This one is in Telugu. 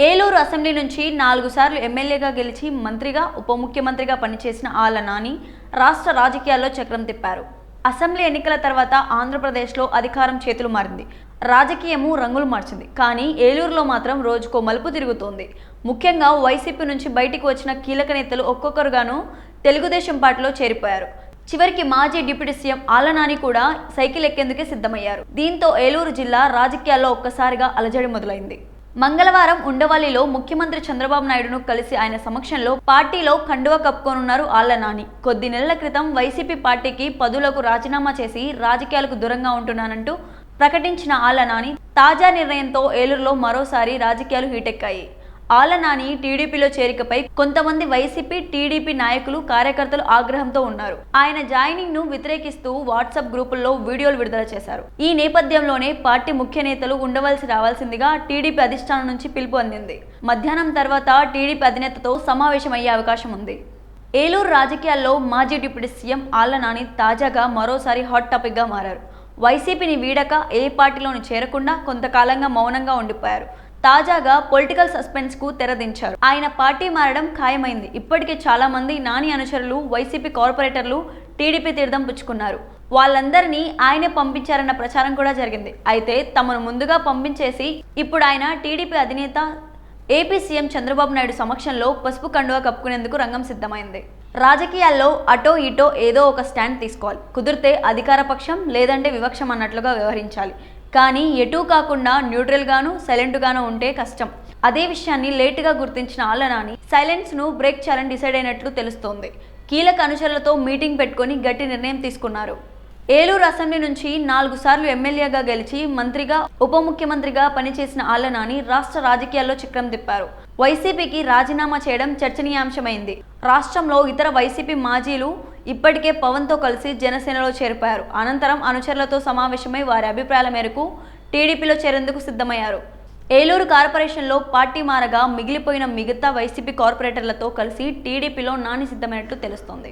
ఏలూరు అసెంబ్లీ నుంచి 4 సార్లు ఎమ్మెల్యేగా గెలిచి మంత్రిగా, ఉప ముఖ్యమంత్రిగా పనిచేసిన ఆళ్ల నాని రాష్ట్ర రాజకీయాల్లో చక్రం తిప్పారు. అసెంబ్లీ ఎన్నికల తర్వాత ఆంధ్రప్రదేశ్లో అధికారం చేతులు మారింది. రాజకీయము రంగులు మార్చింది. కానీ ఏలూరులో మాత్రం రోజుకో మలుపు తిరుగుతోంది. ముఖ్యంగా వైసీపీ నుంచి బయటికి వచ్చిన కీలక నేతలు ఒక్కొక్కరుగాను తెలుగుదేశం పార్టీలో చేరిపోయారు. చివరికి మాజీ డిప్యూటీ సీఎం ఆళ్ల నాని కూడా సైకిల్ ఎక్కేందుకే సిద్ధమయ్యారు. దీంతో ఏలూరు జిల్లా రాజకీయాల్లో ఒక్కసారిగా అలజడి మొదలైంది. మంగళవారం ఉండవల్లిలో ముఖ్యమంత్రి చంద్రబాబు నాయుడును కలిసి ఆయన సమక్షంలో పార్టీలో కండువా కప్పుకోనున్నారు ఆళ్ల నాని. కొద్ది నెలల క్రితం వైసీపీ పార్టీకి పదవులకు రాజీనామా చేసి రాజకీయాలకు దూరంగా ఉంటున్నానంటూ ప్రకటించిన ఆళ్ల నాని తాజా నిర్ణయంతో ఏలూరులో మరోసారి రాజకీయాలు హీటెక్కాయి. ఆళ్ల నాని టీడీపీలో చేరికపై కొంతమంది వైసీపీ, టీడీపీ నాయకులు, కార్యకర్తలు ఆగ్రహంతో ఉన్నారు. ఆయన జాయినింగ్ ను వ్యతిరేకిస్తూ వాట్సాప్ గ్రూపుల్లో వీడియోలు విడుదల చేశారు. ఈ నేపథ్యంలోనే పార్టీ ముఖ్య నేతలు రావాల్సిందిగా టీడీపీ అధిష్టానం నుంచి పిలుపు అందింది. మధ్యాహ్నం తర్వాత టీడీపీ అధినేతతో సమావేశమయ్యే అవకాశం ఉంది. ఏలూరు రాజకీయాల్లో మాజీ డిప్యూటీ సీఎం ఆళ్ల నాని తాజాగా మరోసారి హాట్ టాపిక్ గా మారారు. వైసీపీని వీడక ఏ పార్టీలోనూ చేరకుండా కొంతకాలంగా మౌనంగా ఉండిపోయారు. తాజాగా పొలిటికల్ సస్పెన్స్ కు తెరదించారు. ఆయన పార్టీ మారడం ఖాయమైంది. ఇప్పటికే చాలా మంది నాని అనుచరులు, వైసీపీ కార్పొరేటర్లు టీడీపీ తీర్థం పుచ్చుకున్నారు. వాళ్ళందరినీ ఆయనే పంపించారన్న ప్రచారం కూడా జరిగింది. అయితే తమను ముందుగా పంపించేసి ఇప్పుడు ఆయన టీడీపీ అధినేత ఏపీ సీఎం చంద్రబాబు నాయుడు సమక్షంలో పసుపు కండువా కప్పుకునేందుకు రంగం సిద్ధమైంది. రాజకీయాల్లో అటో ఇటో ఏదో ఒక స్టాండ్ తీసుకోవాలి. కుదిరితే అధికార పక్షం, లేదంటే వివక్షం అన్నట్లుగా వ్యవహరించాలి. కానీ ఎటూ కాకుండా న్యూట్రల్ గాను, సైలెంట్ గాను ఉంటే కష్టం. అదే విషయాన్ని లేటుగా గుర్తించిన ఆళ్ల నాని సైలెన్స్ ను బ్రేక్ చేయాలని డిసైడ్ అయినట్లు తెలుస్తోంది. కీలక అనుచరులతో మీటింగ్ పెట్టుకొని గట్టి నిర్ణయం తీసుకున్నారు. ఏలూరు అసెంబ్లీ నుంచి 4 సార్లు ఎమ్మెల్యేగా గెలిచి మంత్రిగా, ఉప ముఖ్యమంత్రిగా పనిచేసిన ఆళ్ల నాని రాష్ట్ర రాజకీయాల్లో చక్రం తిప్పారు. వైసీపీకి రాజీనామా చేయడం చర్చనీయాంశమైంది. రాష్ట్రంలో ఇతర వైసీపీ మాజీలు ఇప్పటికే పవన్తో కలిసి జనసేనలో చేరిపోయారు. అనంతరం అనుచరులతో సమావేశమై వారి అభిప్రాయాల మేరకు టీడీపీలో చేరేందుకు సిద్ధమయ్యారు. ఏలూరు కార్పొరేషన్లో పార్టీ మారగా మిగిలిపోయిన మిగతా వైసీపీ కార్పొరేటర్లతో కలిసి టీడీపీలో నాని సిద్ధమైనట్లు తెలుస్తోంది.